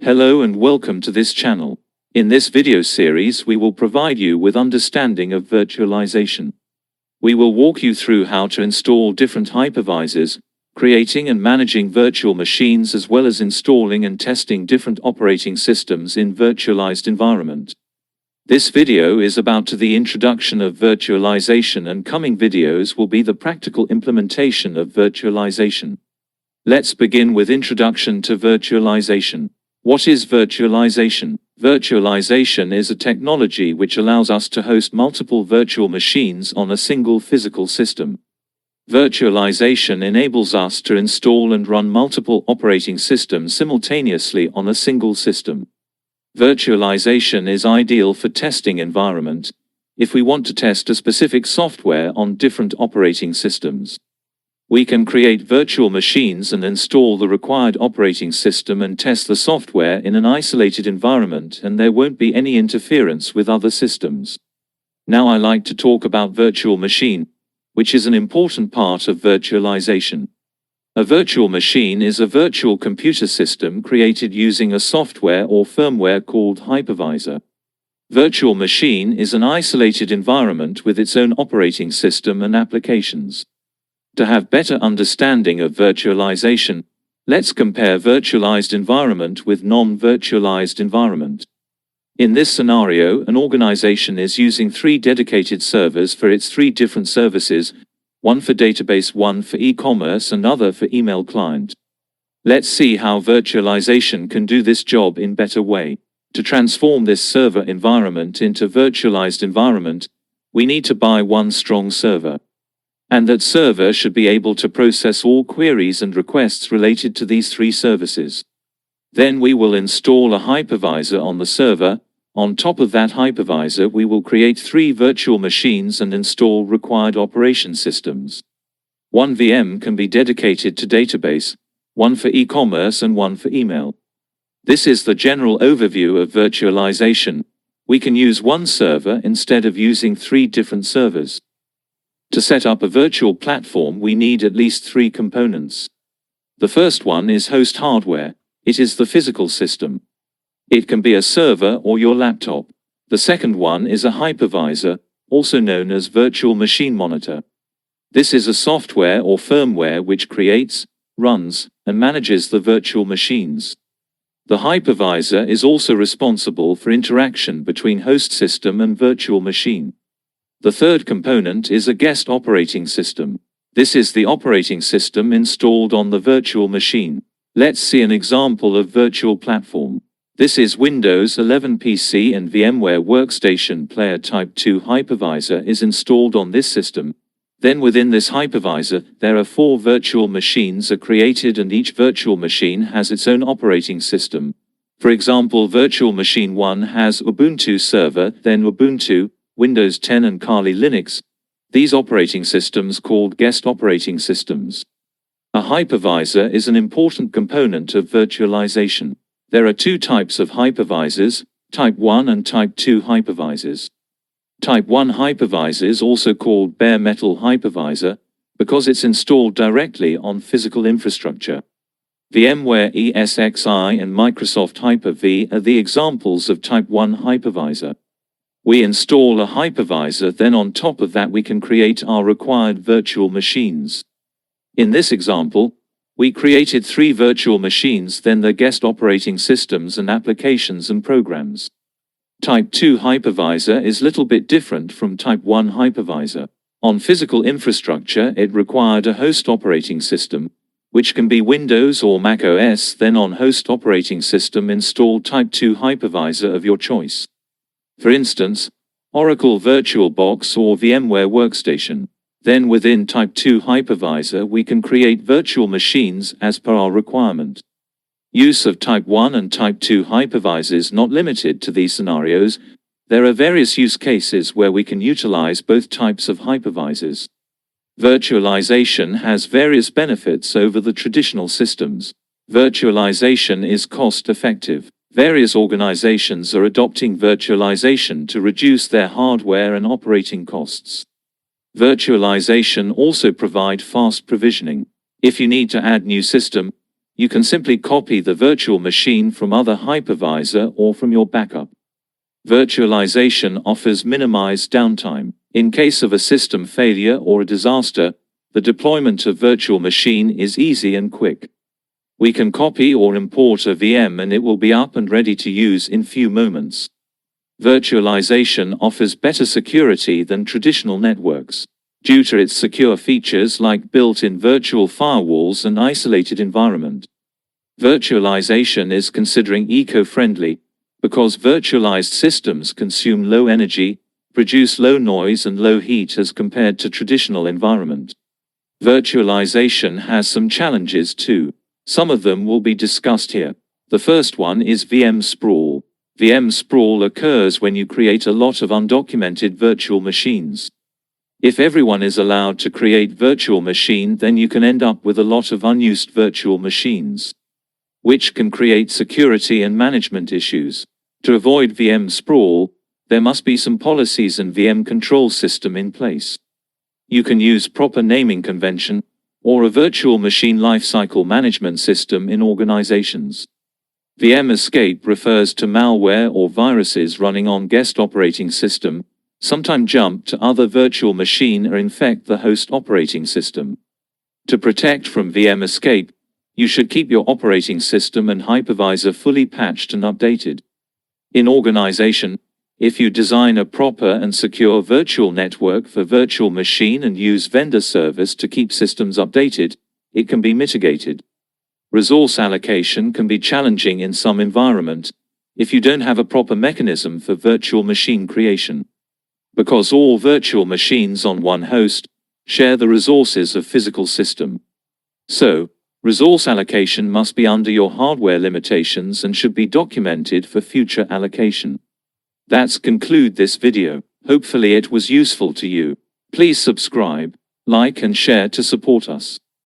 Hello and welcome to this channel. In this video series we will provide you with understanding of virtualization. We will walk you through how to install different hypervisors, creating and managing virtual machines as well as installing and testing different operating systems in virtualized environment. This video is about the introduction of virtualization, and coming videos will be the practical implementation of virtualization. Let's begin with introduction to virtualization. What is virtualization? Virtualization is a technology which allows us to host multiple virtual machines on a single physical system. Virtualization enables us to install and run multiple operating systems simultaneously on a single system. Virtualization is ideal for testing environment, if we want to test a specific software on different operating systems. We can create virtual machines and install the required operating system and test the software in an isolated environment, and there won't be any interference with other systems. Now I like to talk about virtual machine, which is an important part of virtualization. A virtual machine is a virtual computer system created using a software or firmware called hypervisor. Virtual machine is an isolated environment with its own operating system and applications. To have better understanding of virtualization, let's compare virtualized environment with non-virtualized environment. In this scenario, an organization is using 3 dedicated servers for its 3 different services, one for database, one for e-commerce, and other for email client. Let's see how virtualization can do this job in better way. To transform this server environment into virtualized environment, we need to buy one strong server. And that server should be able to process all queries and requests related to these 3 services. Then we will install a hypervisor on the server. On top of that hypervisor, we will create 3 virtual machines and install required operation systems. One VM can be dedicated to database, one for e-commerce and one for email. This is the general overview of virtualization. We can use one server instead of using 3 different servers. To set up a virtual platform, we need at least 3 components. The first one is host hardware. It is the physical system. It can be a server or your laptop. The second one is a hypervisor, also known as virtual machine monitor. This is a software or firmware which creates, runs, and manages the virtual machines. The hypervisor is also responsible for interaction between host system and virtual machine. The third component is a guest operating system. This is the operating system installed on the virtual machine. Let's see an example of virtual platform. This is Windows 11 PC and VMware Workstation Player Type 2 hypervisor is installed on this system. Then within this hypervisor, there are 4 virtual machines are created, and each virtual machine has its own operating system. For example, virtual machine 1 has Ubuntu server, then Ubuntu, Windows 10 and Kali Linux. These operating systems called guest operating systems. A hypervisor is an important component of virtualization. There are 2 types of hypervisors, Type 1 and Type 2 hypervisors. Type 1 hypervisors, also called bare metal hypervisor, because it's installed directly on physical infrastructure. VMware ESXi and Microsoft Hyper-V are the examples of Type 1 hypervisor. We install a hypervisor, then on top of that we can create our required virtual machines. In this example, we created 3 virtual machines, then their guest operating systems and applications and programs. Type 2 hypervisor is little bit different from Type 1 hypervisor. On physical infrastructure, it required a host operating system, which can be Windows or Mac OS, then on host operating system install Type 2 hypervisor of your choice. For instance, Oracle VirtualBox or VMware Workstation. Then within Type 2 hypervisor we can create virtual machines as per our requirement. Use of Type 1 and Type 2 hypervisors not limited to these scenarios. There are various use cases where we can utilize both types of hypervisors. Virtualization has various benefits over the traditional systems. Virtualization is cost-effective. Various organizations are adopting virtualization to reduce their hardware and operating costs. Virtualization also provides fast provisioning. If you need to add new system, You can simply copy the virtual machine from other hypervisor or from your backup. Virtualization offers minimized downtime. In case of a system failure or a disaster, the deployment of virtual machine is easy and quick. We can copy or import a VM and it will be up and ready to use in few moments. Virtualization offers better security than traditional networks, due to its secure features like built-in virtual firewalls and isolated environment. Virtualization is considering eco-friendly, because virtualized systems consume low energy, produce low noise and low heat as compared to traditional environment. Virtualization has some challenges too. Some of them will be discussed here. The first one is VM sprawl. VM sprawl occurs when you create a lot of undocumented virtual machines. If everyone is allowed to create virtual machine, then you can end up with a lot of unused virtual machines, which can create security and management issues. To avoid VM sprawl, there must be some policies and VM control system in place. You can use proper naming convention, or a virtual machine lifecycle management system in organizations. VM escape refers to malware or viruses running on guest operating system, sometimes jump to other virtual machine or infect the host operating system. To protect from VM escape, you should keep your operating system and hypervisor fully patched and updated. In organization, if you design a proper and secure virtual network for virtual machine and use vendor service to keep systems updated, it can be mitigated. Resource allocation can be challenging in some environment if you don't have a proper mechanism for virtual machine creation, because all virtual machines on one host share the resources of physical system. So, resource allocation must be under your hardware limitations and should be documented for future allocation. That's conclude this video. Hopefully it was useful to you. Please subscribe, like and share to support us.